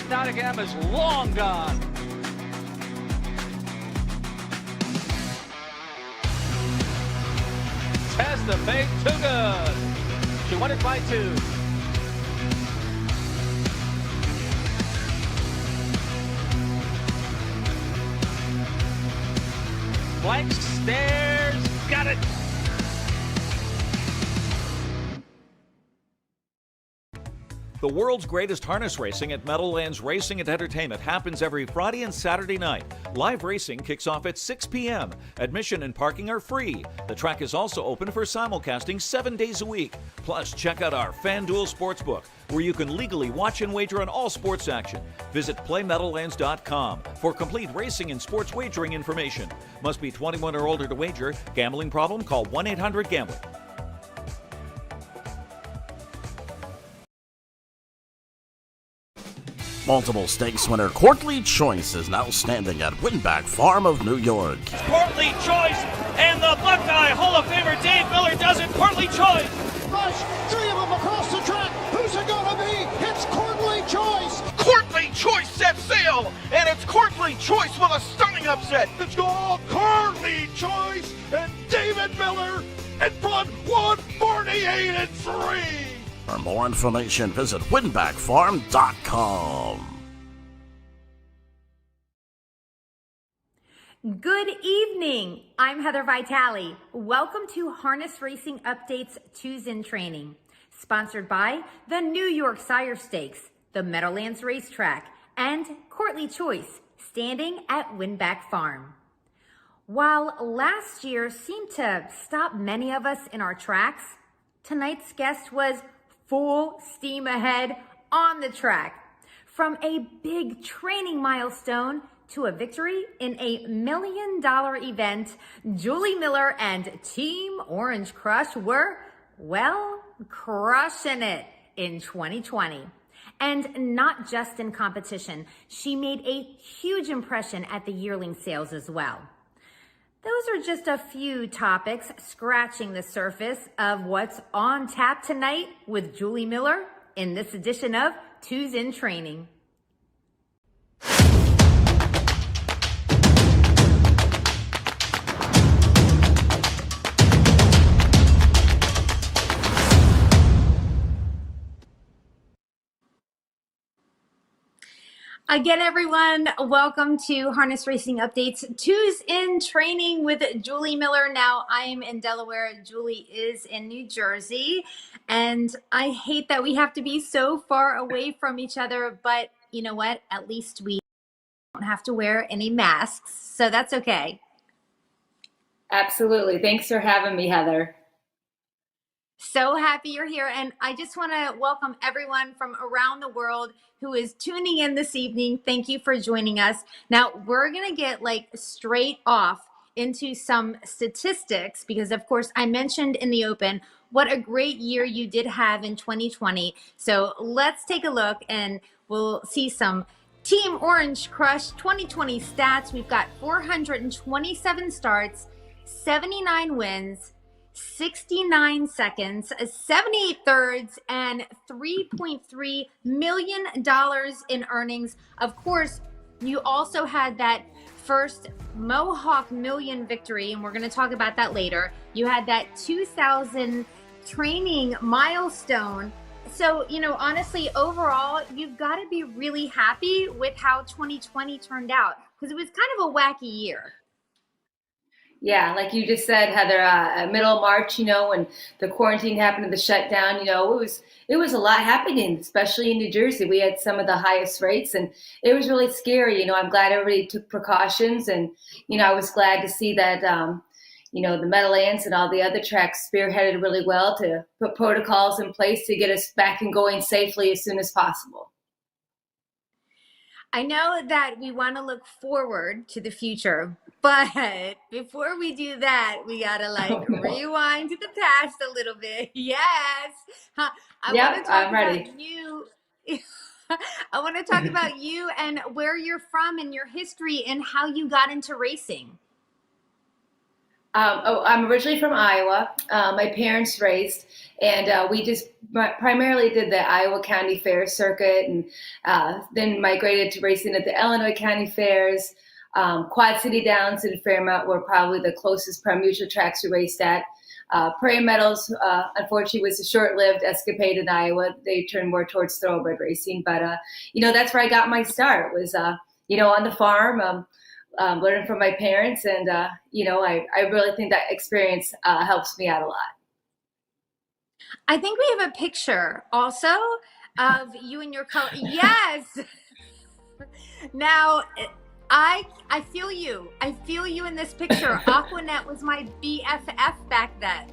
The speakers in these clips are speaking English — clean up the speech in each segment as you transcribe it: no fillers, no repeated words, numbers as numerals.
Nottingham is long gone. Test the fake, too good. She won it by 2. Blank stairs, got it. The world's greatest harness racing at Meadowlands Racing and Entertainment happens every Friday and Saturday night. Live racing kicks off at 6 p.m. Admission and parking are free. The track is also open for simulcasting 7 days a week. Plus, check out our FanDuel Sportsbook, where you can legally watch and wager on all sports action. Visit playmeadowlands.com for complete racing and sports wagering information. Must be 21 or older to wager. Gambling problem? Call 1-800-GAMBLER. Multiple stakes winner Courtly Choice is now standing at Winback Farm of New York. Courtly Choice and the Buckeye Hall of Famer Dave Miller does it. Courtly Choice. Rush, 3 of them across the track. Who's it gonna be? It's Courtly Choice. Courtly Choice sets sail, and it's Courtly Choice with a stunning upset. Let's go, Courtly Choice and David Miller in front, 148-3. For more information, visit winbackfarm.com. Good evening. I'm Heather Vitale. Welcome to Harness Racing Updates 2's in Training, sponsored by the New York Sire Stakes, the Meadowlands Racetrack, and Courtly Choice, standing at Winback Farm. While last year seemed to stop many of us in our tracks, tonight's guest was full steam ahead on the track. From a big training milestone to a victory in a $1 million event, Julie Miller and Team Orange Crush were, well, crushing it in 2020. And not just in competition, she made a huge impression at the Yearling sales as well. Those are just a few topics scratching the surface of what's on tap tonight with Julie Miller in this edition of 2's in Training. Again, everyone, welcome to Harness Racing Updates 2's in Training with Julie Miller. Now, I am in Delaware. Julie is in New Jersey. And I hate that we have to be so far away from each other. But you know what? At least we don't have to wear any masks. So that's okay. Absolutely. Thanks for having me, Heather. So happy you're here. And I just want to welcome everyone from around the world who is tuning in this evening. Thank you for joining us. Now, we're going to get straight off into some statistics because, of course, I mentioned in the open what a great year you did have in 2020. So let's take a look and we'll see some Team Orange Crush 2020 stats. We've got 427 starts, 79 wins, 69 seconds, 78 thirds, and $3.3 million in earnings. Of course, you also had that first Mohawk million victory, and we're going to talk about that later. You had that 2000 training milestone. So, honestly, overall, you've got to be really happy with how 2020 turned out because it was kind of a wacky year. Yeah, like you just said, Heather, middle of March, when the quarantine happened and the shutdown, it was a lot happening, especially in New Jersey. We had some of the highest rates and it was really scary. I'm glad everybody took precautions and, I was glad to see that, the Meadowlands and all the other tracks spearheaded really well to put protocols in place to get us back and going safely as soon as possible. I know that we want to look forward to the future, but before we do that, we got to rewind to the past a little bit. Yes. I'm ready. You. I want to talk about you and where you're from and your history and how you got into racing. I'm originally from Iowa. My parents raced, and we just primarily did the Iowa County Fair circuit, and then migrated to racing at the Illinois County Fairs. Quad City Downs and Fairmount were probably the closest pari-mutuel tracks we raced at. Prairie Meadows, unfortunately, was a short-lived escapade in Iowa. They turned more towards thoroughbred racing, but that's where I got my start. Was on the farm. Learning from my parents, and I really think that experience helps me out a lot. I think we have a picture also of you and your color. Yes. Now, I feel you. I feel you in this picture. Aquanet was my BFF back then.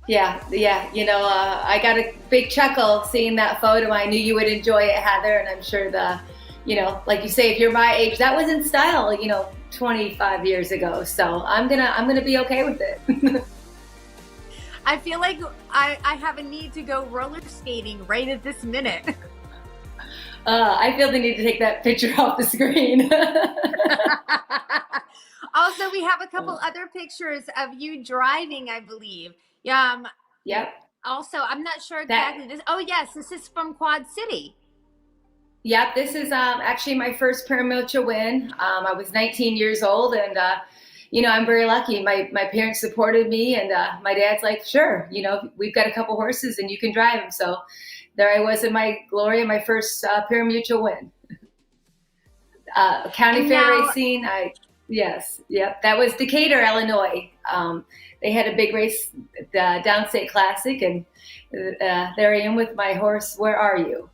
Yeah. I got a big chuckle seeing that photo. I knew you would enjoy it, Heather, and I'm sure like you say, if you're my age, that was in style, 25 years ago. So I'm gonna be okay with it. I feel like I have a need to go roller skating right at this minute. I feel the need to take that picture off the screen. Also, we have a couple other pictures of you driving, I believe. Yep. Also, I'm not sure exactly this. Oh yes, this is from Quad City. Yep, this is actually my first pari-mutuel win. I was 19 years old, and I'm very lucky. My parents supported me, and my dad's like, sure, we've got a couple horses, and you can drive them. So there I was in my glory, my first pari-mutuel win. County fair racing. Yes, yep. That was Decatur, Illinois. They had a big race, the Downstate Classic, and there I am with my horse. Where are you?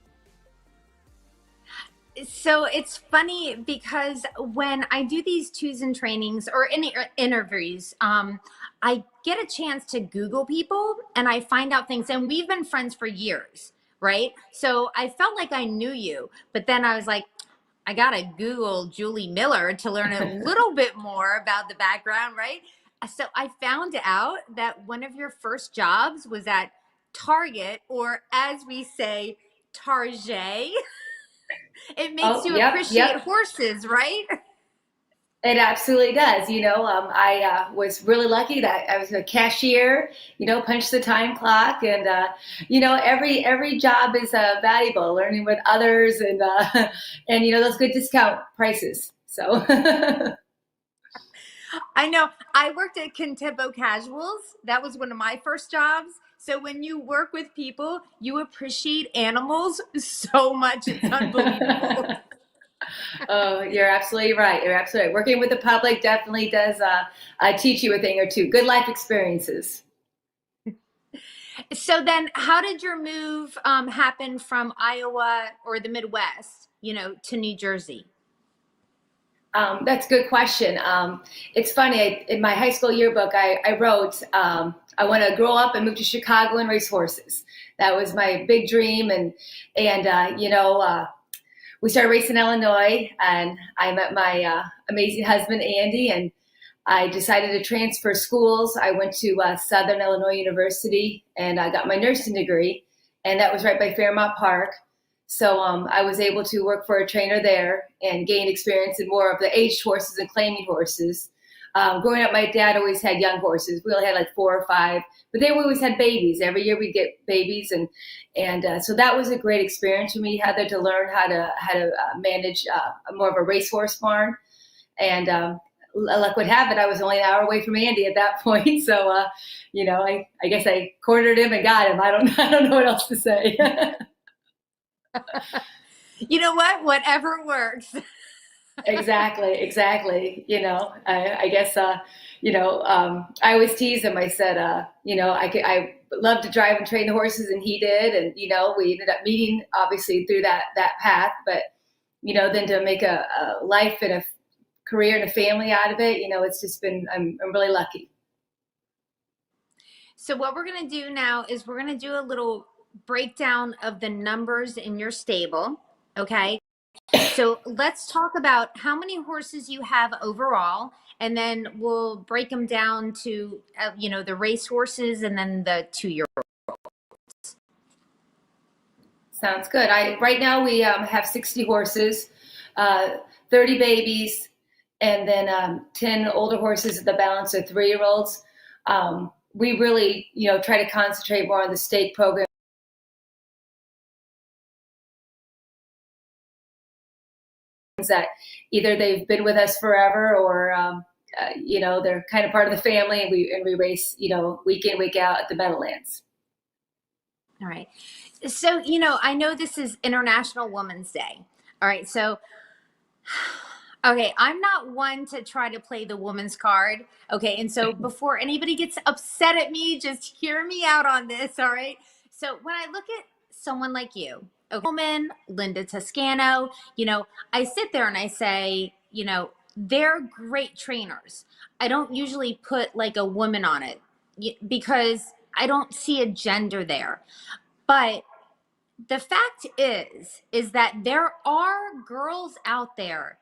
So it's funny because when I do these twos and trainings or any interviews, I get a chance to Google people and I find out things, and we've been friends for years, right? So I felt like I knew you, but then I was like, I gotta Google Julie Miller to learn a little bit more about the background, right? So I found out that one of your first jobs was at Target, or as we say, Target. It makes you appreciate horses, right? It absolutely does. I was really lucky that I was a cashier, punched the time clock, and, every job is valuable, learning with others and those good discount prices. So I know I worked at Contempo Casuals. That was one of my first jobs. So when you work with people, you appreciate animals so much. It's unbelievable. Oh, you're absolutely right. You're absolutely right. Working with the public definitely does teach you a thing or two. Good life experiences. So then how did your move happen from Iowa or the Midwest, to New Jersey? That's a good question. It's funny. In my high school yearbook, I wrote, I want to grow up and move to Chicago and race horses. That was my big dream. And we started racing in Illinois, and I met my amazing husband, Andy, and I decided to transfer schools. I went to Southern Illinois University, and I got my nursing degree, and that was right by Fairmount Park. So I was able to work for a trainer there and gain experience in more of the aged horses and claiming horses. Growing up, my dad always had young horses. We only had like 4 or 5, but they always had babies. Every year we'd get babies, and so that was a great experience for me, Heather, to learn how to manage more of a racehorse farm. And luck would have it, I was only an hour away from Andy at that point. So I guess I cornered him and got him. I don't know what else to say. You know what? Whatever works. Exactly. I guess, I always tease him. I said, I love to drive and train the horses, and he did. And, we ended up meeting obviously through that path, but, then to make a life and a career and a family out of it, it's just been, I'm really lucky. So what we're going to do now is we're going to do a little breakdown of the numbers in your stable. Okay. So let's talk about how many horses you have overall, and then we'll break them down to, the race horses and then the 2-year-olds. Sounds good. Right now we have 60 horses, 30 babies, and then 10 older horses. The balance are 3-year-olds. We really, try to concentrate more on the stake program. That either they've been with us forever, or they're kind of part of the family, and we race week in, week out at the Meadowlands. All right. So, I know this is International Women's Day. All right. So, okay, I'm not one to try to play the woman's card. Okay. And so before anybody gets upset at me, just hear me out on this. All right. So when I look at someone like you, a woman, Linda Toscano, I sit there and I say, they're great trainers. I don't usually put like a woman on it because I don't see a gender there. But the fact is that there are girls out there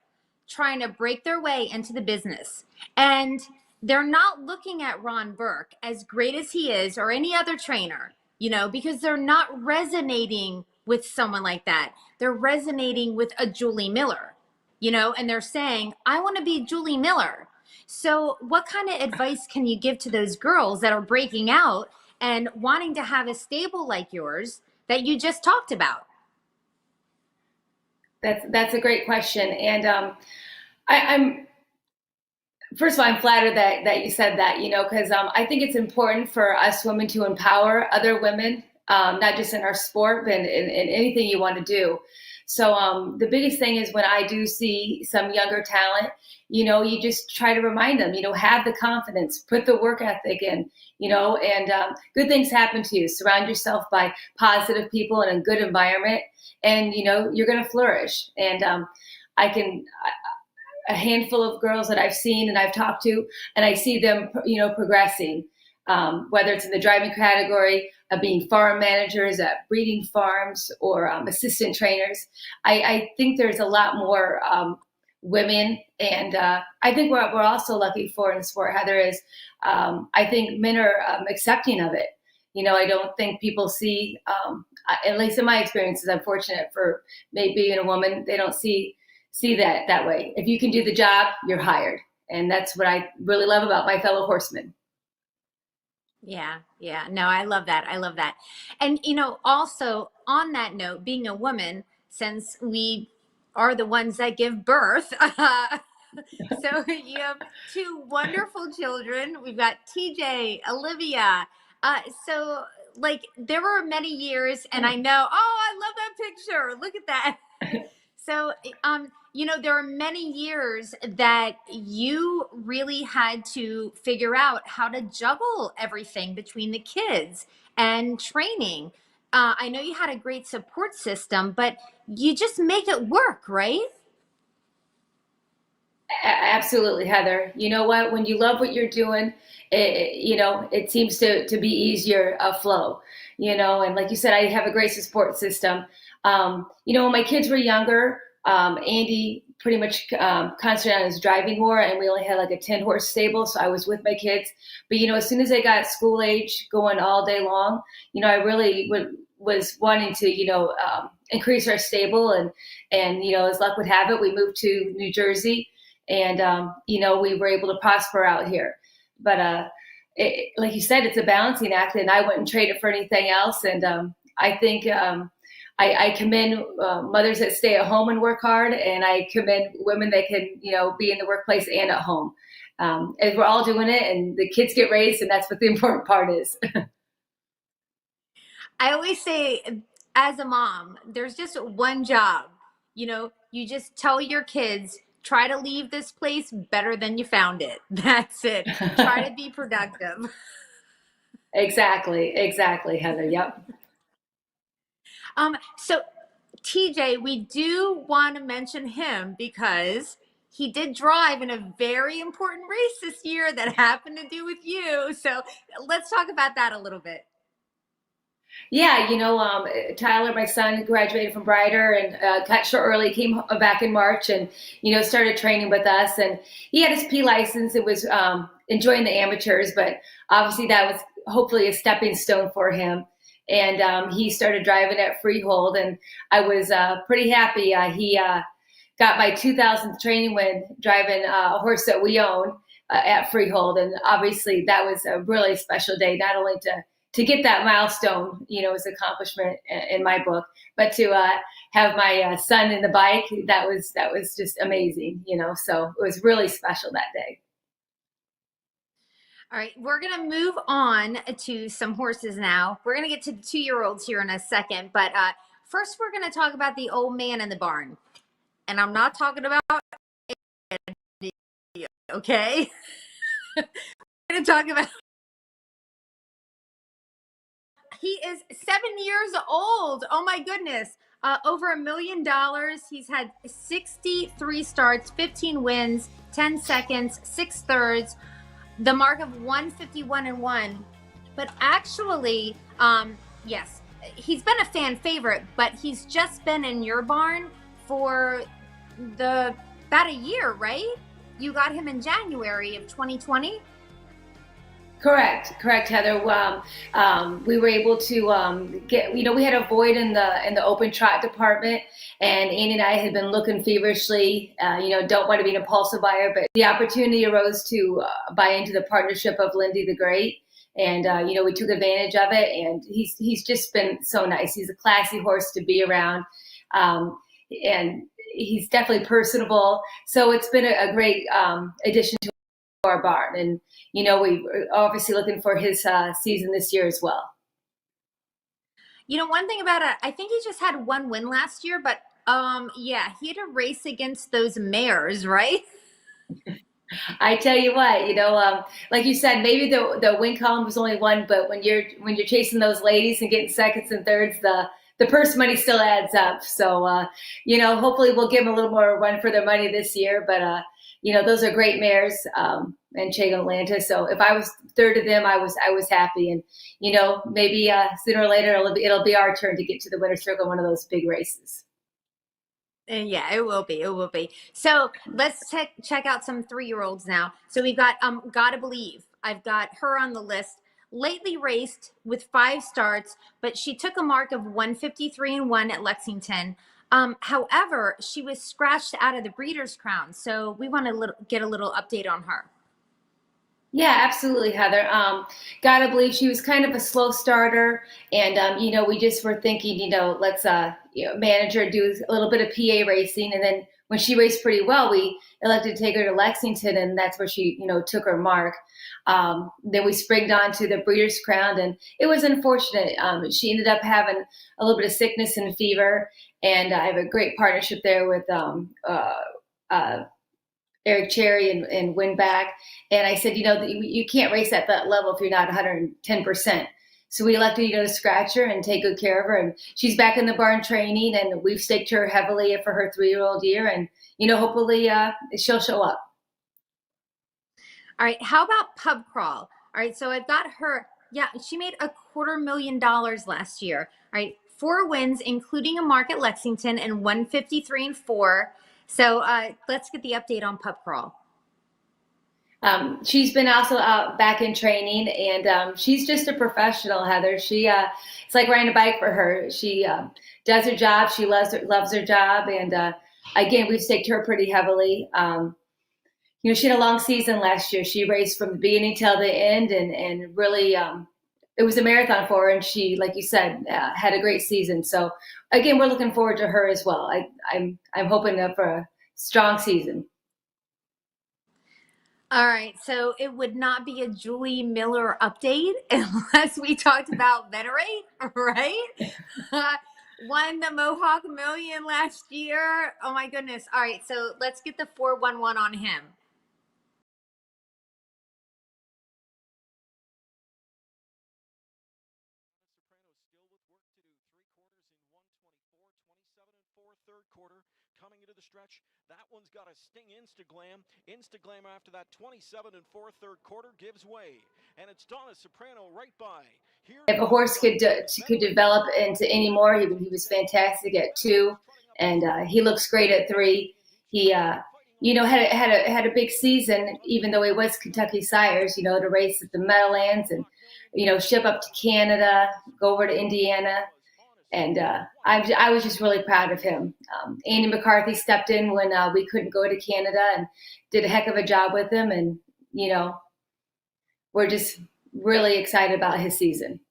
trying to break their way into the business. And they're not looking at Ron Burke, as great as he is, or any other trainer, because they're not resonating with someone like that. They're resonating with a Julie Miller, and they're saying, I want to be Julie Miller. So what kind of advice can you give to those girls that are breaking out and wanting to have a stable like yours that you just talked about? That's a great question. And I'm first of all, I'm flattered that you said that, because I think it's important for us women to empower other women, not just in our sport, but in anything you want to do. So the biggest thing is when I do see some younger talent, you just try to remind them, have the confidence, put the work ethic in, and good things happen to you. Surround yourself by positive people in a good environment, and, you're going to flourish. And a handful of girls that I've seen and I've talked to, and I see them, progressing, whether it's in the driving category, of being farm managers at breeding farms, or assistant trainers. I think there's a lot more women, and I think we're also lucky for in the sport, Heather, is I think men are accepting of it. I don't think people see, at least in my experiences, I'm fortunate for maybe being a woman, they don't see that way. If you can do the job, you're hired. And that's what I really love about my fellow horsemen. Yeah. No, I love that. And, also on that note, being a woman, since we are the ones that give birth, so you have 2 wonderful children. We've got TJ, Olivia. So like there were many years, and I know, I love that picture. Look at that. So, there are many years that you really had to figure out how to juggle everything between the kids and training. I know you had a great support system, but you just make it work, right? Absolutely, Heather. You know what? When you love what you're doing, it seems to be easier flow, and like you said, I have a great support system. When my kids were younger, Andy pretty much concentrated on his driving more, and we only had like a 10-horse stable, so I was with my kids. But as soon as they got school age, going all day long, I really was wanting to increase our stable, and as luck would have it, we moved to New Jersey, and we were able to prosper out here. But like you said, it's a balancing act, and I wouldn't trade it for anything else. And I think I commend mothers that stay at home and work hard, and I commend women that can, be in the workplace and at home. And we're all doing it, and the kids get raised, and that's what the important part is. I always say, as a mom, there's just one job. You just tell your kids, try to leave this place better than you found it. That's it. Try to be productive. Exactly, Heather. Yep. So TJ, we do want to mention him because he did drive in a very important race this year that happened to do with you. So let's talk about that a little bit. Yeah, Tyler, my son, graduated from Brighter and cut short early, came back in March, and, started training with us. And he had his P license. It was enjoying the amateurs, but obviously that was hopefully a stepping stone for him. And he started driving at Freehold, and I was pretty happy. got my 2000th training win driving a horse that we own at Freehold. And obviously that was a really special day, not only to get that milestone, as an accomplishment in my book, but to have my son in the bike. That was just amazing, so it was really special that day. All right, we're going to move on to some horses now. We're going to get to the 2-year-olds here in a second, but first we're going to talk about the old man in the barn. And I'm not talking about Andy, okay? We're going to talk about he is 7 years old. Oh my goodness. Over $1 million. He's had 63 starts, 15 wins, 10 seconds, 6 thirds, the mark of 151-1. But actually, yes, he's been a fan favorite, but he's just been in your barn for about a year, right? You got him in January of 2020. Correct, Heather. We were able to get, we had a void in the open trot department, and Andy and I had been looking feverishly. Don't want to be an impulsive buyer, but the opportunity arose to buy into the partnership of Lindy the Great, and we took advantage of it. And he's just been so nice. He's a classy horse to be around, and he's definitely personable. So it's been a great addition to our barn, and we're obviously looking for his season this year as well. One thing about it, I think he just had 1 win last year, but yeah, he had a race against those mares, right? I tell you what, like you said, maybe the win column was only 1, but when you're chasing those ladies and getting seconds and thirds, the purse money still adds up. So hopefully we'll give them a little more run for their money this year, but those are great mares, and Chaga Atlanta. So if I was third of them, I was happy. And, maybe sooner or later, it'll be our turn to get to the winner's circle, one of those big races. And yeah, it will be. So let's check out some 3-year-olds now. So we've got, Gotta Believe. I've got her on the list. Lately raced with 5 starts, but she took a mark of 153-1 at Lexington. However, she was scratched out of the Breeders' Crown. So we want to get a little update on her. Yeah, absolutely, Heather. Gotta Believe, she was kind of a slow starter, and we just were thinking, let's manage her, do a little bit of PA racing, and then when she raced pretty well, we elected to take her to Lexington, and that's where she took her mark. Then we springed on to the Breeders' Crown, and it was unfortunate. She ended up having a little bit of sickness and fever, and I have a great partnership there with Eric Cherry and Winback. And I said, you can't race at that level if you're not 110%. So we elected, to scratch her and take good care of her. And she's back in the barn training, and we've staked her heavily for her 3-year-old year. And, hopefully she'll show up. All right. How about Pub Crawl? All right. So I've got her. Yeah. She made $250,000 last year. All right. 4 wins, including a mark at Lexington, and 153-4. So let's get the update on Pub Crawl. She's been also out back in training, and she's just a professional, Heather. She it's like riding a bike for her. She does her job. She loves her job, and again, we've staked her pretty heavily. She had a long season last year. She raced from the beginning till the end, and really it was a marathon for her, and she, like you said, had a great season. So again, we're looking forward to her as well. I'm hoping for a strong season. All right, so it would not be a Julie Miller update unless we talked about Venerate, right? Won the Mohawk Million last year. Oh my goodness. All right, so let's get the 411 on him. Third quarter coming into the stretch. That one's got a sting Instaglam. Instaglam after that 27 and 4 third quarter gives way. And it's Donna Soprano right by. If a horse could develop into any more, he was fantastic at 2, and he looks great at 3. He had a big season, even though he was Kentucky Sires, to race at the Meadowlands and ship up to Canada, go over to Indiana. I was just really proud of him. Andy McCarthy stepped in when we couldn't go to Canada and did a heck of a job with him. And, we're just really excited about his season.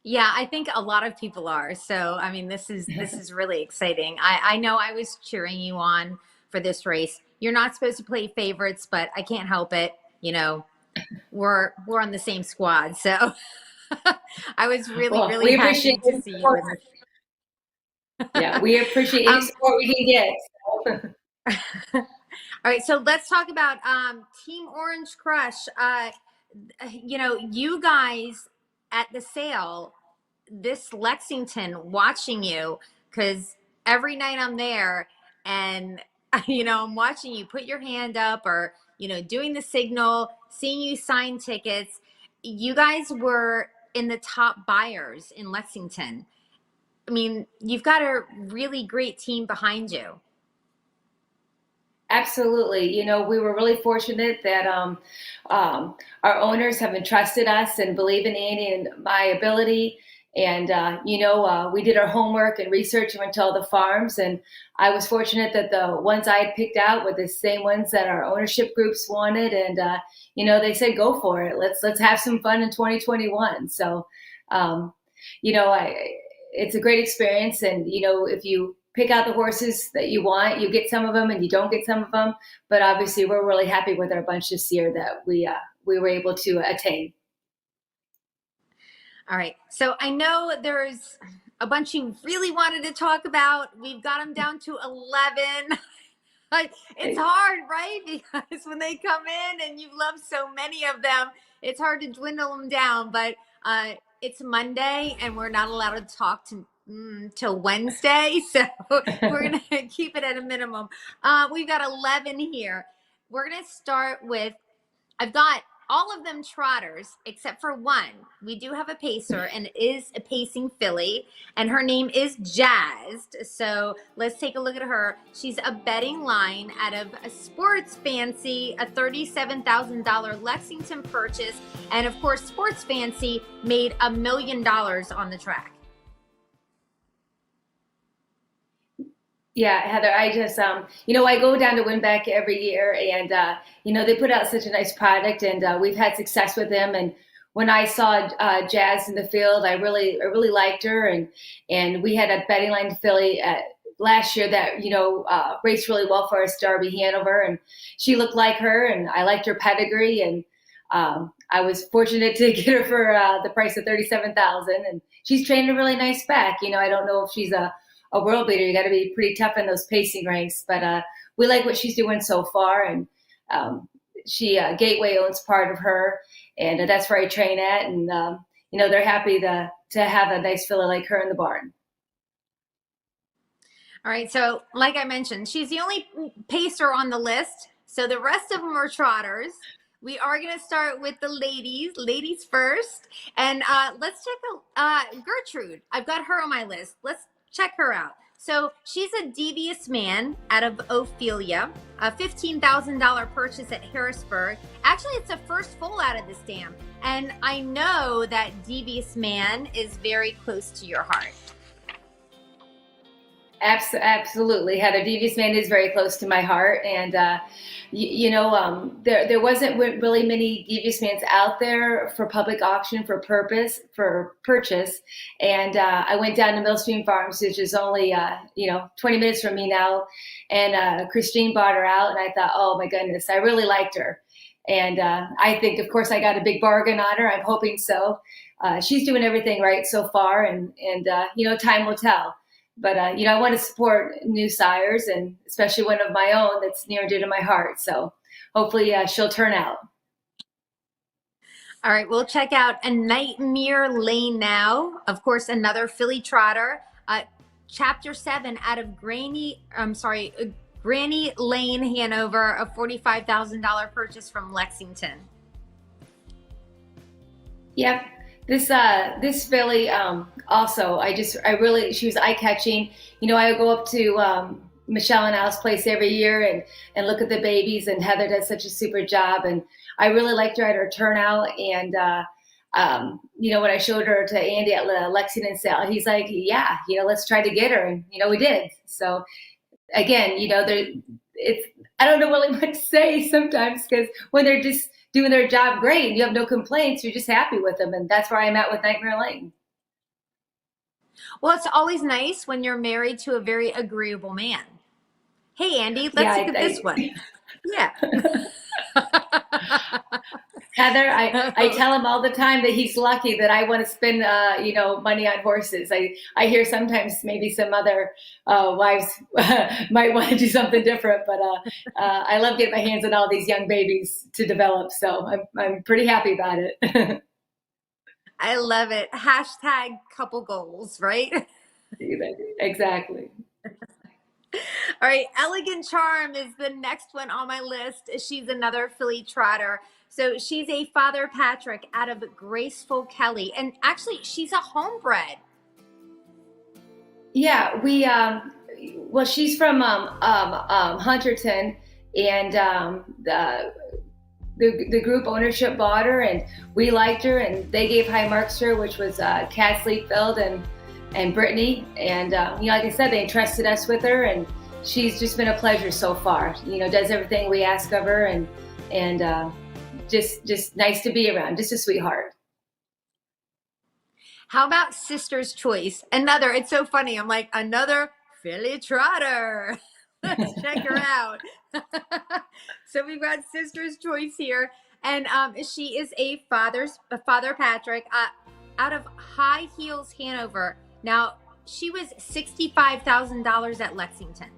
Yeah, I think a lot of people are. So, I mean, this is really exciting. I know I was cheering you on for this race. You're not supposed to play favorites, but I can't help it. We're on the same squad. So I was really happy to see you in this. Yeah, we appreciate any support we can get. All right, so let's talk about Team Orange Crush. You guys at the sale, this Lexington, watching you, because every night I'm there and, I'm watching you put your hand up or, doing the signal, seeing you sign tickets. You guys were in the top buyers in Lexington. I mean, you've got a really great team behind you. Absolutely. We were really fortunate that our owners have entrusted us and believe in Andy and my ability. And, we did our homework and research and went to all the farms. And I was fortunate that the ones I had picked out were the same ones that our ownership groups wanted. And, they said, go for it. Let's have some fun in 2021. So, it's a great experience. And, if you pick out the horses that you want, you get some of them and you don't get some of them. But obviously we're really happy with our bunch this year that we were able to attain. All right. So I know there's a bunch you really wanted to talk about. We've got them down to 11. It's hard, right? Because when they come in and you love so many of them, it's hard to dwindle them down. But it's Monday and we're not allowed to talk till Wednesday. So we're going to keep it at a minimum. We've got 11 here. We're going to start with, I've got all of them trotters except for one. We do have a pacer, and it is a pacing filly, and her name is Jazzed. So let's take a look at her. She's a betting line out of a Sports Fancy, a $37,000 Lexington purchase. And of course, Sports Fancy made $1 million on the track. Yeah, Heather, I just, I go down to Winback every year and, they put out such a nice product and we've had success with them. And when I saw Jazz in the field, I really liked her. And we had a betting line filly last year that, raced really well for us, Derby Hanover. And she looked like her and I liked her pedigree. And I was fortunate to get her for the price of $37,000. And she's trained a really nice back. I don't know if she's a world beater. You got to be pretty tough in those pacing ranks, but we like what she's doing so far. And she Gateway owns part of her, and that's where I train at. And they're happy to have a nice filly like her in the barn. All right, so like I mentioned, she's the only pacer on the list. So the rest of them are trotters. We are going to start with the ladies first, and let's check out Gertrude. I've got her on my list. Let's check her out. So she's a Devious Man out of Ophelia, a $15,000 purchase at Harrisburg. Actually, it's the first foal out of this dam. And I know that Devious Man is very close to your heart. Absolutely, Heather. Devious Man is very close to my heart, and there wasn't really many Devious Mans out there for public auction for purchase, and I went down to Millstream Farms, which is only 20 minutes from me now, and Christine bought her out, and I thought, oh my goodness, I really liked her, and I think, of course, I got a big bargain on her. I'm hoping so. She's doing everything right so far, and time will tell. But, I want to support new sires, and especially one of my own that's near and dear to my heart. So hopefully she'll turn out. All right, we'll check out A Nightmare Lane now. Of course, another filly trotter. Chapter 7 out of Granny Lane, Hanover, a $45,000 purchase from Lexington. Yep. This filly, also, she was eye-catching. I go up to Michelle and Al's place every year and look at the babies, and Heather does such a super job. And I really liked her at her turnout, and when I showed her to Andy at Lexington sale, he's like, yeah, let's try to get her. And, we did. So again, I don't know really what to say sometimes, because when they're just doing their job great and you have no complaints, you're just happy with them. And that's where I'm at with Nightmare Lane. Well, it's always nice when you're married to a very agreeable man. Hey, Andy, let's look at this one. Yeah. Heather, I tell him all the time that he's lucky that I want to spend, money on horses. I hear sometimes maybe some other wives might want to do something different, but I love getting my hands on all these young babies to develop. So I'm pretty happy about it. I love it. Hashtag couple goals, right? Exactly. All right, Elegant Charm is the next one on my list. She's another filly trotter. So she's a Father Patrick out of Graceful Kelly. And actually, she's a homebred. Yeah, she's from Hunterton, and the group ownership bought her, and we liked her, and they gave high marks to her, which was Cat Sleepfield and Brittany. And, like I said, they entrusted us with her, and she's just been a pleasure so far. Does everything we ask of her, and just nice to be around, just a sweetheart. How about Sister's Choice? It's so funny. I'm like, another filly trotter. Let's check her out. So we've got Sister's Choice here. And she is a Father Patrick out of High Heels, Hanover. Now, she was $65,000 at Lexington.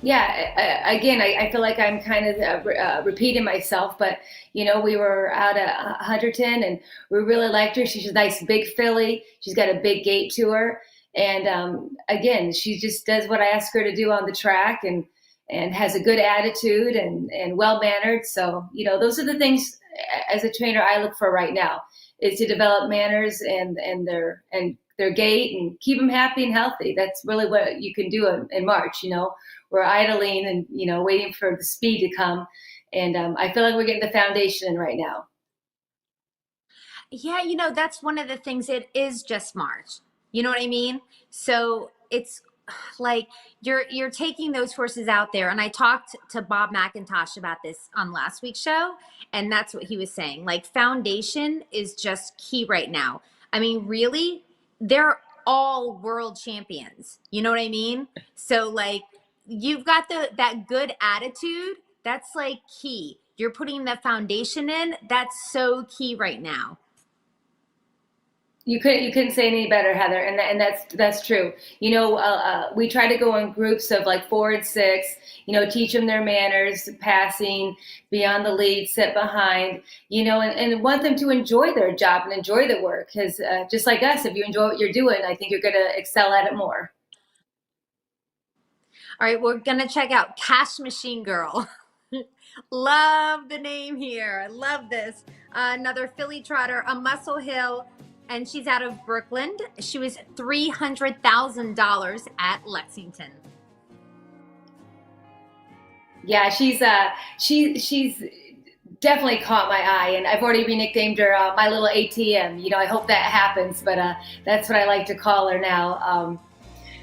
Yeah, again, I feel like I'm kind of repeating myself, but, we were out at Hunterton, and we really liked her. She's a nice big filly. She's got a big gait to her. And again, she just does what I ask her to do on the track, and has a good attitude and well-mannered. So, those are the things as a trainer I look for right now, is to develop manners and their gait and keep them happy and healthy. That's really what you can do in March. We're idling and, waiting for the speed to come. And I feel like we're getting the foundation in right now. Yeah, that's one of the things. It is just March. You know what I mean? So it's like you're taking those horses out there. And I talked to Bob McIntosh about this on last week's show, and that's what he was saying. Like, foundation is just key right now. I mean, really, they're all world champions. You know what I mean? So like, you've got that good attitude. That's like key. You're putting the foundation in. That's so key right now. You couldn't say any better, Heather, and that's true. We try to go in groups of like 4 and 6. Teach them their manners, passing, be on the lead, sit behind. And want them to enjoy their job and enjoy the work. Because just like us, if you enjoy what you're doing, I think you're going to excel at it more. All right, we're going to check out Cash Machine Girl. Love the name here. I love this. Another filly trotter, a Muscle Hill. And she's out of Brookland. She was $300,000 at Lexington. Yeah, she's definitely caught my eye, and I've already nicknamed her my little ATM. I hope that happens, but that's what I like to call her now. I'm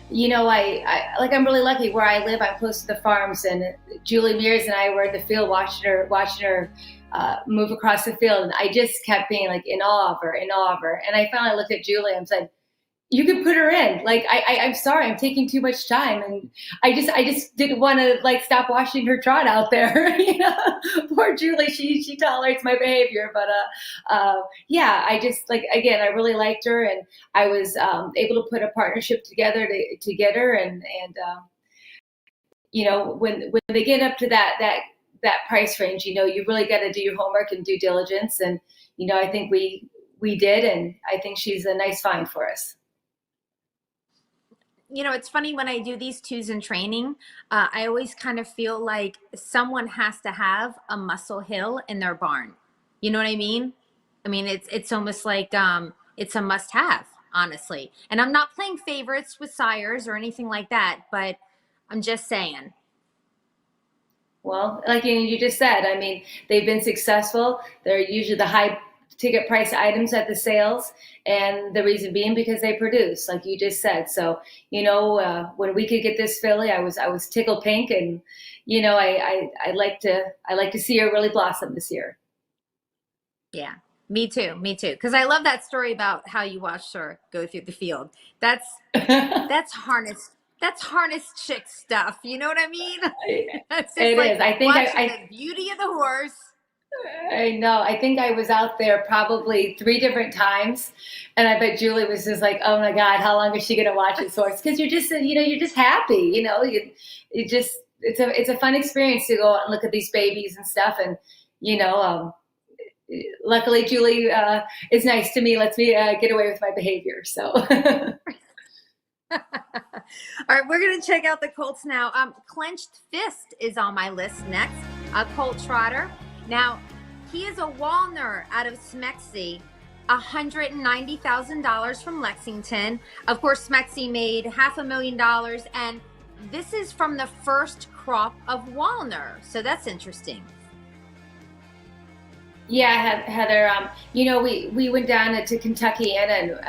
really lucky where I live. I'm close to the farms, and Julie Mears and I were in the field watching her move across the field, and I just kept being like in awe of her. And I finally looked at Julie and said, "You can put her in." Like, I'm sorry, I'm taking too much time, and I just didn't want to like stop watching her trot out there. Poor Julie, she tolerates my behavior, but yeah, I just I really liked her, and I was able to put a partnership together to get her, and when they get up to that price range, you really got to do your homework and due diligence. And, I think we did. And I think she's a nice find for us. It's funny when I do these 2s in training, I always kind of feel like someone has to have a Muscle Hill in their barn. You know what I mean? I mean, it's almost like it's a must have, honestly. And I'm not playing favorites with sires or anything like that, but I'm just saying. Well, like you just said, I mean, they've been successful. They're usually the high ticket price items at the sales, and the reason being because they produce, like you just said. So, when we could get this filly, I was tickled pink, and I like to see her really blossom this year. Yeah, me too. Because I love that story about how you watched her go through the field. That's harness. That's harness chick stuff. You know what I mean? That's just It like is. I think watching the beauty of the horse. I know. I think I was out there probably 3 different times, and I bet Julie was just like, "Oh my God, how long is she going to watch this horse?" Because you're just happy. It's a fun experience to go out and look at these babies and stuff. And luckily Julie is nice to me, lets me get away with my behavior. So. All right, we're going to check out the colts now. Clenched Fist is on my list next, a colt trotter. Now, he is a Walner out of Smexy, $190,000 from Lexington. Of course, Smexy made $500,000, and this is from the first crop of Walner. So that's interesting. Yeah, Heather, we went down to Kentucky, and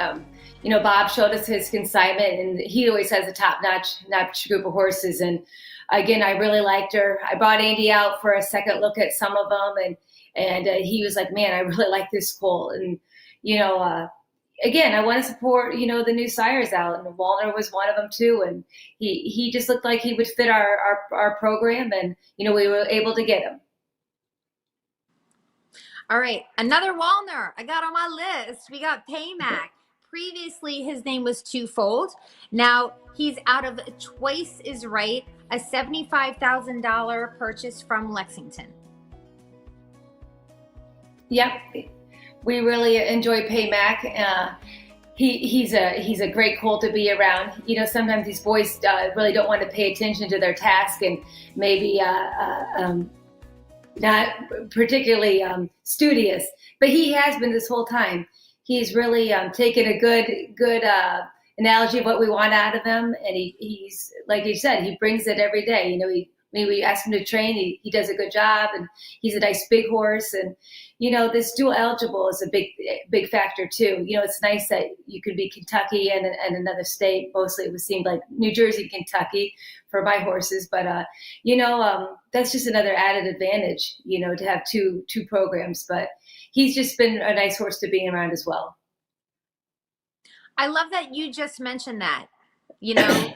Bob showed us his consignment, and he always has a top-notch group of horses. And again, I really liked her. I brought Andy out for a second look at some of them, and he was like, "Man, I really like this colt." And again, I want to support the new sires out, and Walner was one of them too. And he just looked like he would fit our program, and we were able to get him. All right, another Walner I got on my list. We got Paymac. Previously, his name was Twofold. Now he's out of Twice is Right, a $75,000 purchase from Lexington. Yep, we really enjoy Paymac. He's a great colt to be around. Sometimes these boys really don't want to pay attention to their task, and maybe not particularly studious, but he has been this whole time. He's really taken a good analogy of what we want out of him, and he's like you said, he brings it every day. We ask him to train, he does a good job, and he's a nice big horse. And this dual eligible is a big factor too. It's nice that you could be Kentucky and another state. Mostly it would seem like New Jersey, Kentucky for my horses, but that's just another added advantage, to have two programs. But he's just been a nice horse to be around as well. I love that you just mentioned that,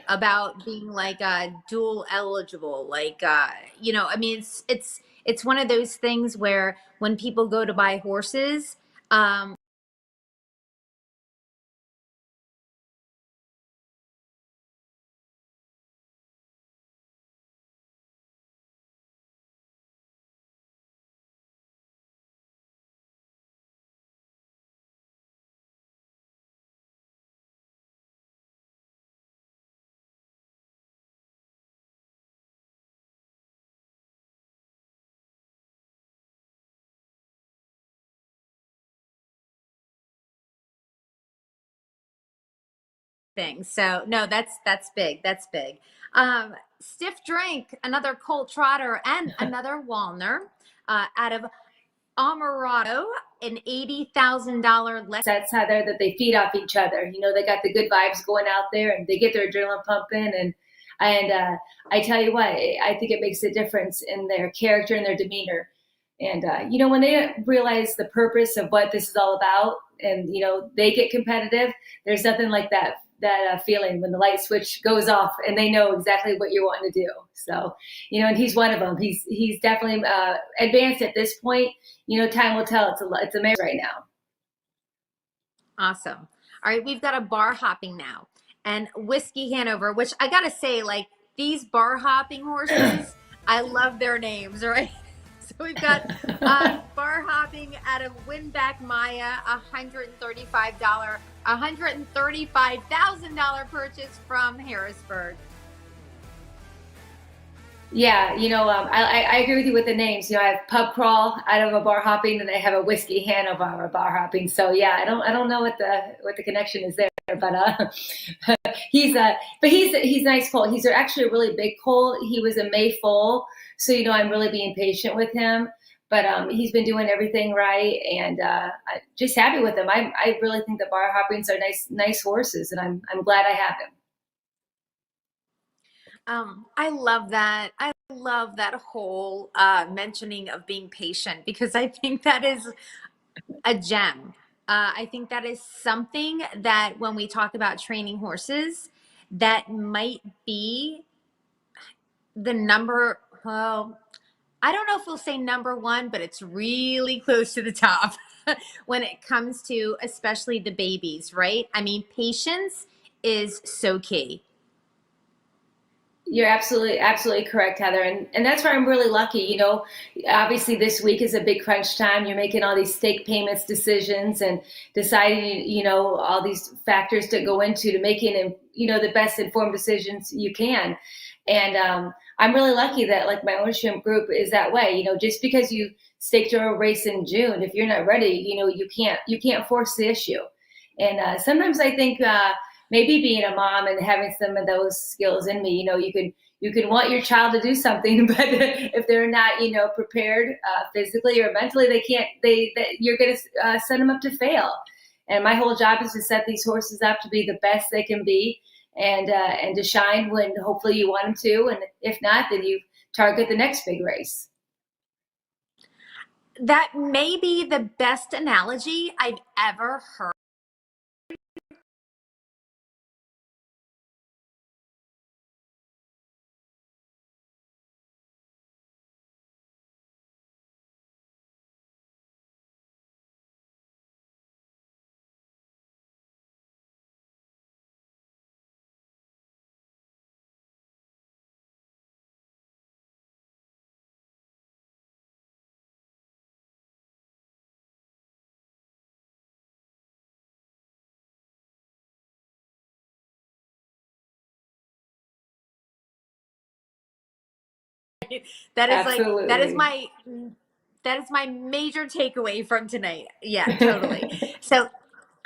about being like dual eligible. Like, I mean, it's one of those things where when people go to buy horses, things. So no, that's big. That's big. Stiff Drink, another colt trotter and another Walner out of Amorato, an $80,000 That's how that they feed off each other. They got the good vibes going out there, and they get their adrenaline pumping. And I tell you what, I think it makes a difference in their character and their demeanor. And when they realize the purpose of what this is all about, and they get competitive, there's nothing like that feeling when the light switch goes off and they know exactly what you're wanting to do. So, and he's one of them. He's definitely advanced at this point. Time will tell. It's a mess right now. Awesome. All right, we've got a bar hopping now, and Whiskey Hanover, which I gotta say, like, these bar hopping horses, I love their names, right? So we've got bar hopping out of Winback Maya, $135,000 purchase from Harrisburg. Yeah, I agree with you with the names. I have Pub Crawl out of a bar hopping, and I have a Whiskey Hanover a bar hopping. So yeah, I don't know what the connection is there, but he's a nice colt. He's actually a really big colt. He was a May foal, so I'm really being patient with him. but he's been doing everything right, and I'm just happy with him. I really think the Bar Hoppings are nice horses, and I'm glad I have him. I love that. I love that whole mentioning of being patient, because I think that is a gem. I think that is something that when we talk about training horses, that might be the number, well, I don't know if we'll say number one, but it's really close to the top when it comes to especially the babies, right? I mean, patience is so key. You're absolutely correct, Heather. And that's where I'm really lucky. You know, obviously this week is a big crunch time. You're making all these stake payments decisions and deciding, you know, all these factors to go into to making, you know, the best informed decisions you can. And I'm really lucky that like my ownership group is that way. You know, just because you staked your race in June, if you're not ready, you know, you can't force the issue. And sometimes I think maybe being a mom and having some of those skills in me, you know, you can want your child to do something, but if they're not, you know, prepared physically or mentally, you're going to set them up to fail. And my whole job is to set these horses up to be the best they can be, and to shine when hopefully you want them to, and if not, then you target the next big race. That may be the best analogy I've ever heard. That is Absolutely. that is my major takeaway from tonight. Yeah, totally. So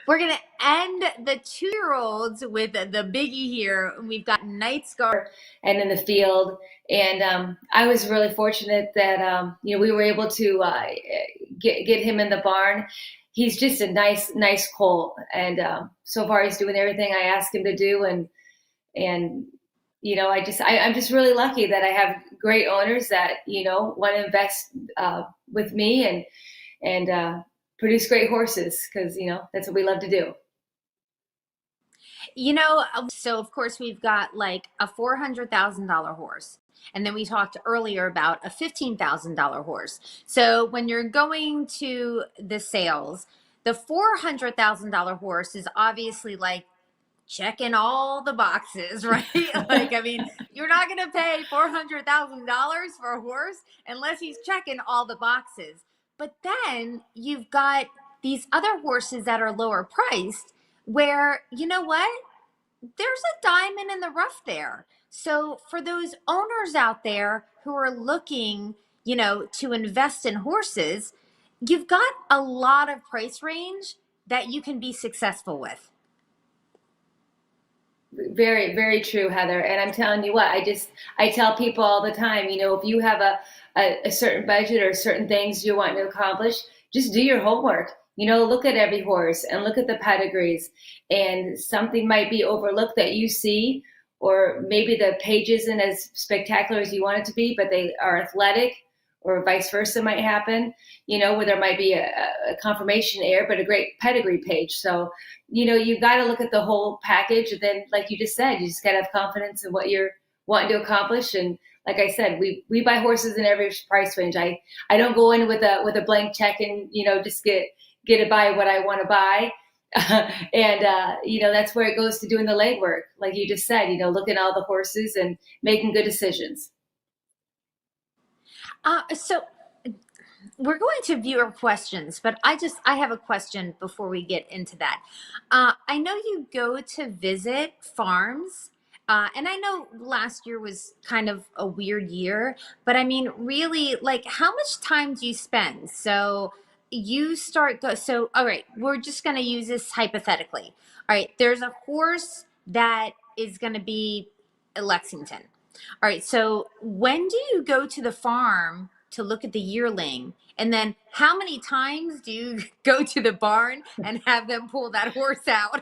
we're gonna end the 2-year-olds with the biggie here. We've got Night Guard and in the field, and I was really fortunate that you know, we were able to get him in the barn. He's just a nice colt, and so far he's doing everything I asked him to do, and you know, I'm just really lucky that I have great owners that, you know, want to invest with me and produce great horses, because, you know, that's what we love to do. You know, so of course we've got like a $400,000 horse. And then we talked earlier about a $15,000 horse. So when you're going to the sales, the $400,000 horse is obviously like checking all the boxes, right? Like, I mean, you're not going to pay $400,000 for a horse unless he's checking all the boxes. But then you've got these other horses that are lower priced where, you know what? There's a diamond in the rough there. So for those owners out there who are looking, you know, to invest in horses, you've got a lot of price range that you can be successful with. Very true, Heather. And I'm telling you what, I tell people all the time, you know, if you have a certain budget or certain things you want to accomplish, just do your homework. You know, look at every horse and look at the pedigrees, and something might be overlooked that you see, or maybe the page isn't as spectacular as you want it to be, but they are athletic, or vice versa might happen, you know, where there might be a confirmation error, but a great pedigree page. So, you know, you've got to look at the whole package. And then, like you just said, you just got to have confidence in what you're wanting to accomplish. And like I said, we buy horses in every price range. I don't go in with a blank check and, you know, just get to buy what I want to buy. And you know, that's where it goes to doing the legwork. Like you just said, you know, looking at all the horses and making good decisions. So we're going to viewer questions, but I have a question before we get into that. I know you go to visit farms, and I know last year was kind of a weird year, but I mean, really, like, how much time do you spend? So all right, we're just going to use this hypothetically. All right, there's a horse that is going to be Lexington. All right, so when do you go to the farm to look at the yearling? And then how many times do you go to the barn and have them pull that horse out?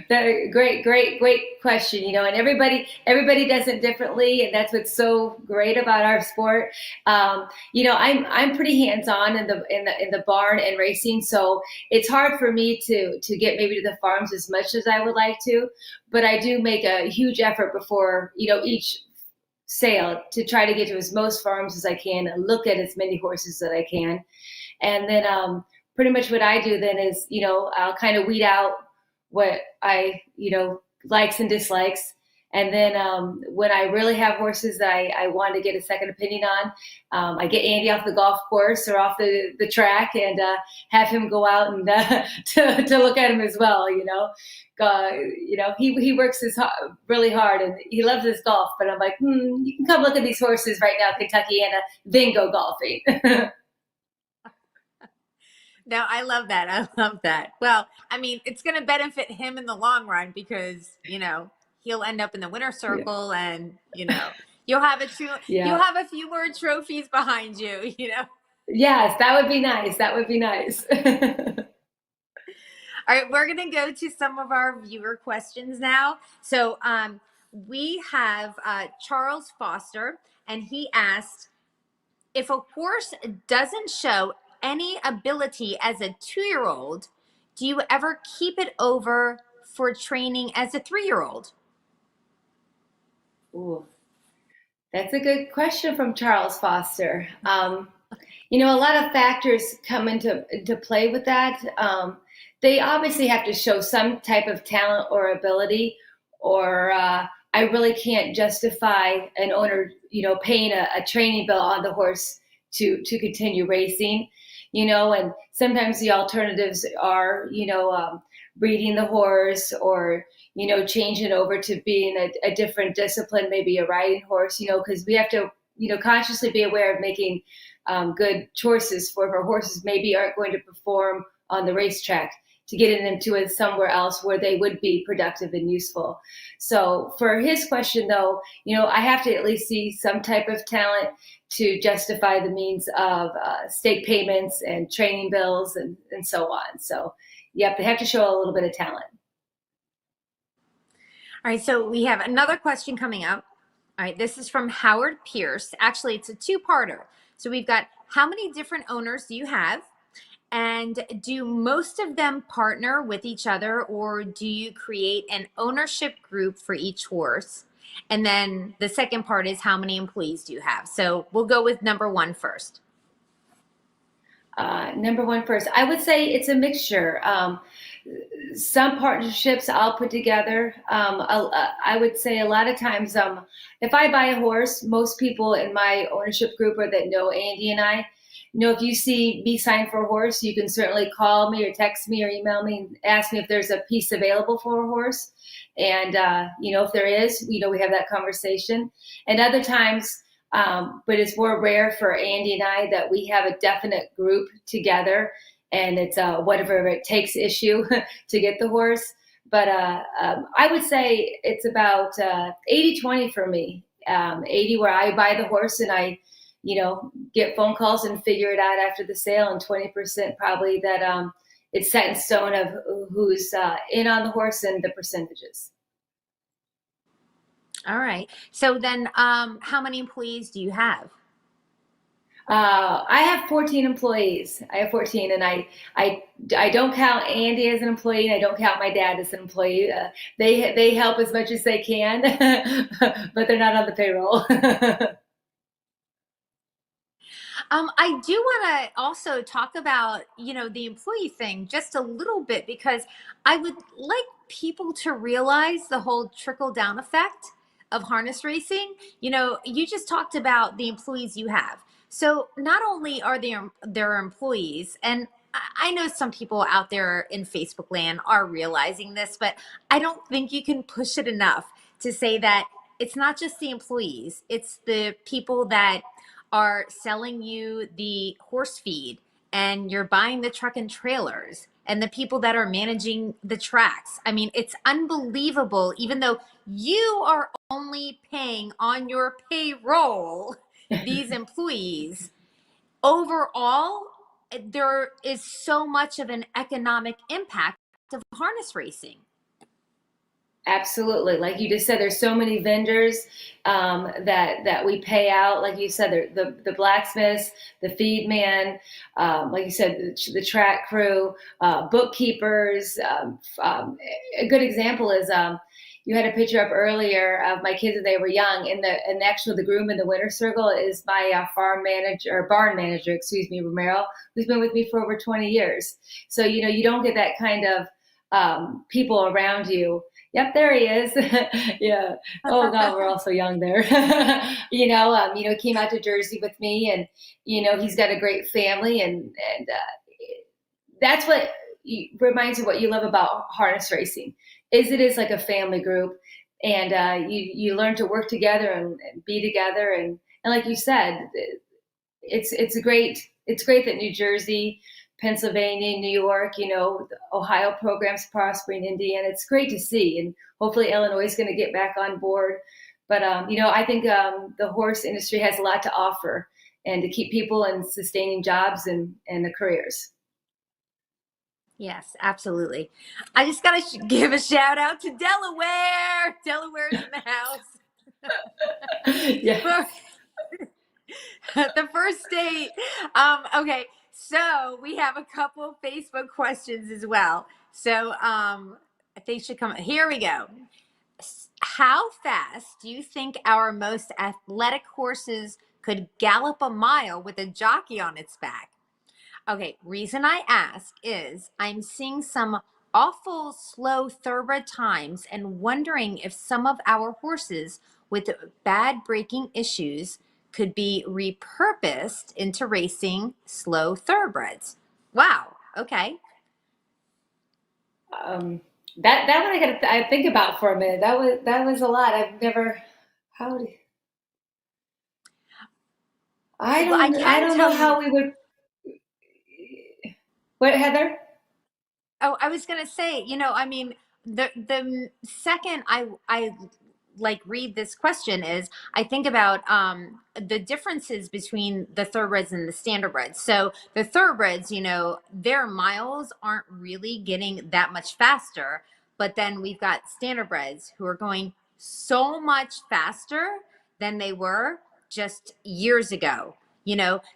Great question. And everybody does it differently, and that's what's so great about our sport. I'm pretty hands-on in the barn and racing, so it's hard for me to get maybe to the farms as much as I would like to, but I do make a huge effort before each sale to try to get to as most farms as I can and look at as many horses that I can, and then pretty much what I do then is I'll kind of weed out what I, likes and dislikes. And then when I really have horses that I want to get a second opinion on, I get Andy off the golf course or off the track and have him go out and to look at him as well. He works really hard and he loves his golf. But I'm like, you can come look at these horses right now, Kentucky, and then go golfing. No, I love that. I love that. Well, I mean, it's going to benefit him in the long run because, he'll end up in the winner's circle and, you'll have you'll have a few more trophies behind you, Yes, that would be nice. That would be nice. All right, we're going to go to some of our viewer questions now. So we have Charles Foster, and he asked, if a horse doesn't show any ability as a 2-year-old, do you ever keep it over for training as a 3-year-old? Ooh, that's a good question from Charles Foster. A lot of factors come into play with that. They obviously have to show some type of talent or ability, or I really can't justify an owner, paying a training bill on the horse to continue racing. And sometimes the alternatives are, breeding the horse or, changing over to being a different discipline, maybe a riding horse, because we have to, consciously be aware of making good choices for our horses maybe aren't going to perform on the racetrack, to getting them to somewhere else where they would be productive and useful. So for his question, though, I have to at least see some type of talent to justify the means of stake payments and training bills and so on. So, yep, they have to show a little bit of talent. All right, so we have another question coming up. All right, this is from Howard Pierce. Actually, it's a 2-parter. So we've got, how many different owners do you have? And do most of them partner with each other, or do you create an ownership group for each horse? And then the second part is, how many employees do you have? So we'll go with number 1 first. Number 1 first. I would say it's a mixture. Some partnerships I'll put together. I would say a lot of times, if I buy a horse, most people in my ownership group or that know Andy and I, if you see me sign for a horse, you can certainly call me or text me or email me and ask me if there's a piece available for a horse. And, if there is, we have that conversation. And other times, but it's more rare for Andy and I that we have a definite group together and it's whatever it takes issue to get the horse. But I would say it's about 80-20 for me. 80 where I buy the horse and I, get phone calls and figure it out after the sale, and 20% probably that it's set in stone of who's in on the horse and the percentages. All right. So then how many employees do you have? I have 14 employees. I have 14, and I don't count Andy as an employee, and I don't count my dad as an employee. They help as much as they can, but they're not on the payroll. I do want to also talk about, the employee thing just a little bit, because I would like people to realize the whole trickle down effect of harness racing. You just talked about the employees you have. So not only are there employees, and I know some people out there in Facebook land are realizing this, but I don't think you can push it enough to say that it's not just the employees, it's the people that are selling you the horse feed, and you're buying the truck and trailers, and the people that are managing the tracks. I mean, it's unbelievable, even though you are only paying on your payroll these employees. Overall, there is so much of an economic impact of harness racing. Absolutely. Like you just said, there's so many vendors that we pay out. Like you said, the blacksmiths, the feed man, like you said, the track crew, bookkeepers. A good example is you had a picture up earlier of my kids when they were young, and actually the groom in the winter circle is my barn manager, Romero, who's been with me for over 20 years. So, you don't get that kind of people around you. Yep, there he is. Yeah. Oh God, we're all so young there. He came out to Jersey with me, and he's got a great family, and that's what reminds you what you love about harness racing. It is like a family group, and you learn to work together and be together, and like you said, it's great that New Jersey, Pennsylvania, New York, the Ohio program's prospering, Indiana. It's great to see. And hopefully Illinois is going to get back on board. But, I think the horse industry has a lot to offer, and to keep people in sustaining jobs and the careers. Yes, absolutely. I just got to give a shout out to Delaware. Delaware's in the house. Yeah. The first state. Okay. So we have a couple Facebook questions as well. So they should come. Here we go. How fast do you think our most athletic horses could gallop a mile with a jockey on its back? Okay, reason I ask is I'm seeing some awful slow thoroughbred times and wondering if some of our horses with bad breaking issues could be repurposed into racing slow thoroughbreds. Wow. Okay. That one I think about for a minute. That was a lot. I've never. I don't know how we would. What, Heather? Oh, I was gonna say, the second I like read this question is I think about the differences between the thoroughbreds and the standardbreds. So the thoroughbreds, their miles aren't really getting that much faster, but then we've got standardbreds who are going so much faster than they were just years ago.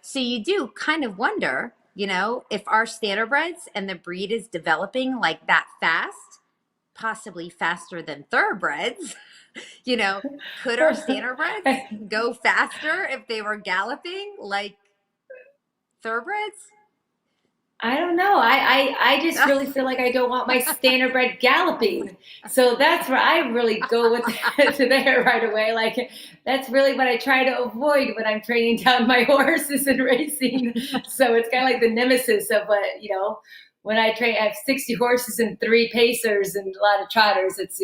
So you do kind of wonder, if our standardbreds and the breed is developing like that fast, possibly faster than thoroughbreds. Could our standardbreds go faster if they were galloping like thoroughbreds? I don't know. I just really feel like I don't want my standardbred galloping. So that's where I really go with to there right away. Like, that's really what I try to avoid when I'm training down my horses and racing. So it's kind of like the nemesis of what, when I train, I have 60 horses and 3 pacers and a lot of trotters. It's,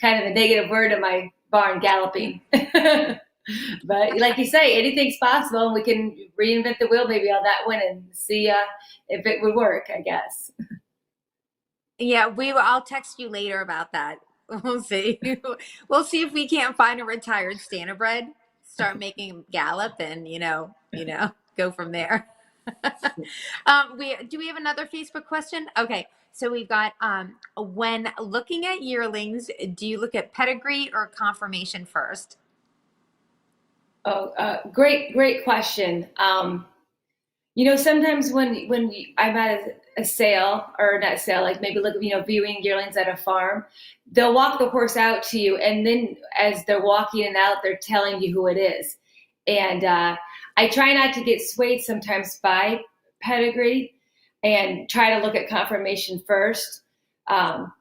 kind of a negative word in my barn, galloping. But like you say, anything's possible, and we can reinvent the wheel maybe on that one and see if it would work, I guess. Yeah, I'll text you later about that. We'll see. We'll see if we can't find a retired standardbred, start making him gallop, and go from there. Do we have another Facebook question? Okay, so we've got when looking at yearlings, do you look at pedigree or conformation first? Oh, great question. Sometimes when I'm at a sale, or not sale, like maybe viewing yearlings at a farm, they'll walk the horse out to you, and then as they're walking it out, they're telling you who it is. And I try not to get swayed sometimes by pedigree, and try to look at conformation first,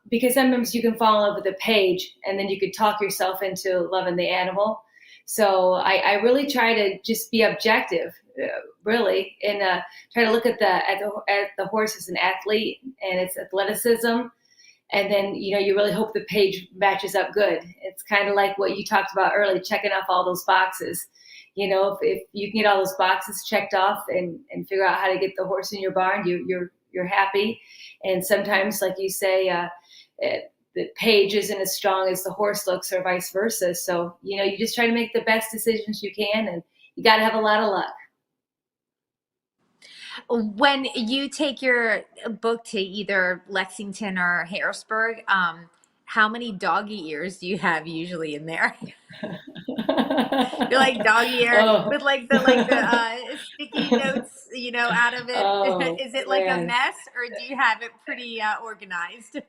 because sometimes you can fall in love with a page, and then you could talk yourself into loving the animal. So I really try to just be objective, really, and try to look at the horse as an athlete and its athleticism, and then you really hope the page matches up good. It's kind of like what you talked about earlier, checking off all those boxes. If you can get all those boxes checked off and figure out how to get the horse in your barn, you're you're happy. And sometimes, like you say, the page isn't as strong as the horse looks, or vice versa. So, you just try to make the best decisions you can, and you got to have a lot of luck. When you take your book to either Lexington or Harrisburg, how many doggy ears do you have usually in there? You're like doggy ear with like the sticky notes, out of it. Oh, Is it like a man. mess, or do you have it pretty organized?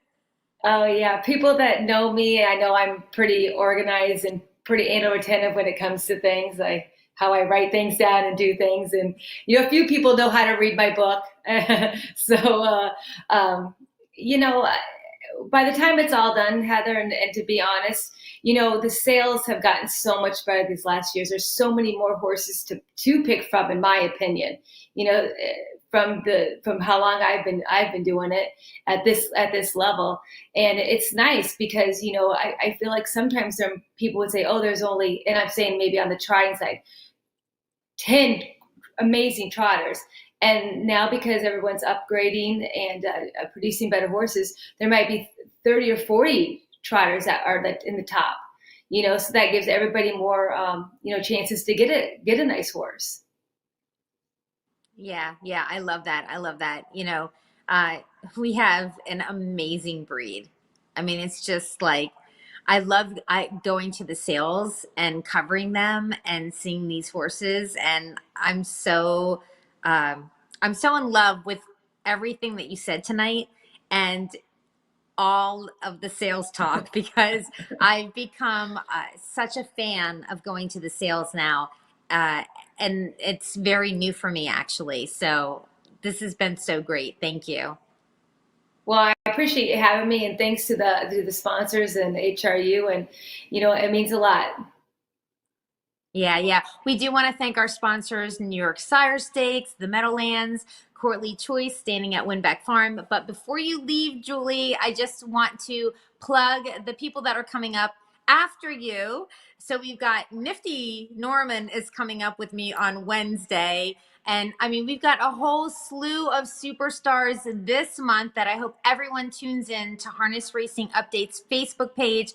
Oh, yeah. People that know me, I know I'm pretty organized and pretty anal retentive when it comes to things, like how I write things down and do things. And, a few people know how to read my book. So, by the time it's all done, Heather, and to be honest, the sales have gotten so much better these last years. There's so many more horses to pick from, in my opinion. From how long I've been doing it at this level, and it's nice because I feel like sometimes people would say, oh, there's only, and I'm saying maybe on the trotting side, 10 amazing trotters. And now, because everyone's upgrading and producing better horses, there might be 30 or 40 trotters that are in the top. So that gives everybody more, chances to get a nice horse. Yeah, I love that. We have an amazing breed. I mean, it's just like, I love going to the sales and covering them and seeing these horses, and I'm so in love with everything that you said tonight and all of the sales talk, because I've become such a fan of going to the sales now. And it's very new for me, actually. So this has been so great. Thank you. Well, I appreciate you having me, and thanks to the sponsors and HRU, and it means a lot. Yeah. We do want to thank our sponsors: New York Sire Stakes, the Meadowlands, Courtly Choice, standing at Winback Farm. But before you leave, Julie, I just want to plug the people that are coming up after you. So we've got Nifty Norman is coming up with me on Wednesday. And I mean, we've got a whole slew of superstars this month that I hope everyone tunes in to Harness Racing Updates Facebook page.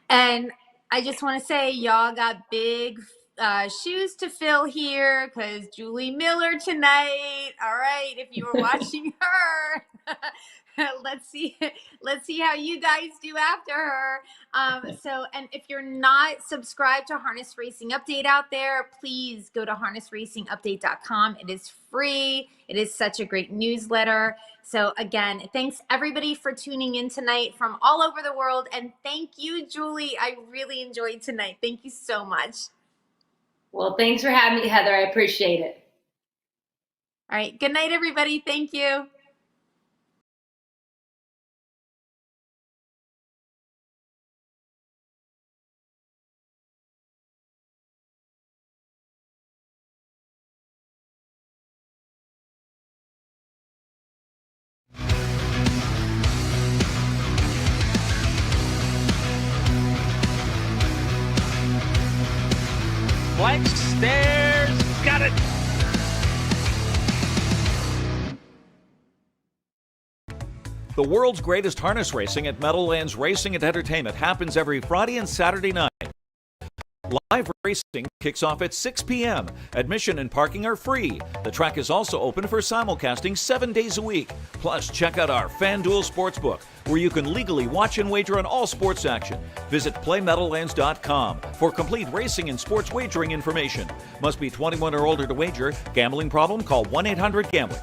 And I just want to say, y'all got big shoes to fill here, because Julie Miller tonight. All right, if you were watching her, let's see how you guys do after her. And if you're not subscribed to Harness Racing Update out there, please go to harnessracingupdate.com. It is free. It is such a great newsletter. So again, thanks everybody for tuning in tonight from all over the world. And thank you, Julie. I really enjoyed tonight. Thank you so much. Well, thanks for having me, Heather. I appreciate it. All right. Good night, everybody. Thank you. Blank stairs, got it. The world's greatest harness racing at Meadowlands Racing and Entertainment happens every Friday and Saturday night. Live racing kicks off at 6 p.m. Admission and parking are free. The track is also open for simulcasting 7 days a week. Plus, check out our FanDuel Sportsbook, where you can legally watch and wager on all sports action. Visit playmeadowlands.com for complete racing and sports wagering information. Must be 21 or older to wager. Gambling problem? Call 1-800-GAMBLER.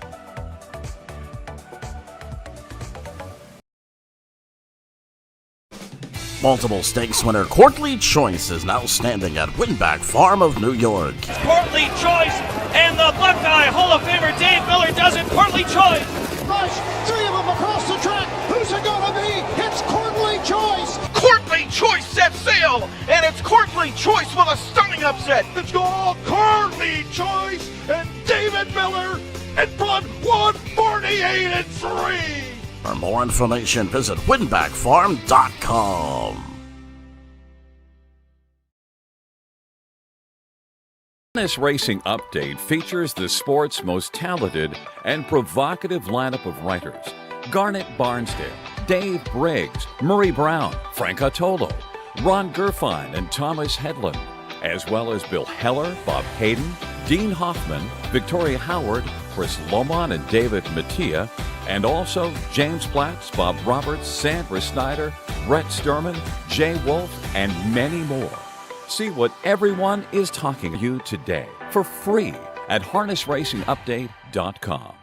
Multiple stakes winner Courtly Choice is now standing at Winback Farm of New York. Courtly Choice and the Buckeye Hall of Famer Dave Miller does it. Courtly Choice. Rush, 3 of them across the track. Who's it going to be? It's Courtly Choice. Courtly Choice sets sail, and it's Courtly Choice with a stunning upset. It's all Courtly Choice and David Miller and front 148-3. For more information, visit winbackfarm.com. Harness Racing Update features the sport's most talented and provocative lineup of writers. Garnet Barnsdale, Dave Briggs, Murray Brown, Frank Ottolo, Ron Gerfine, and Thomas Hedlund, as well as Bill Heller, Bob Hayden, Dean Hoffman, Victoria Howard, Chris Lomon, and David Mattia, and also James Platts, Bob Roberts, Sandra Snyder, Brett Sturman, Jay Wolf, and many more. See what everyone is talking to you today for free at harnessracingupdate.com.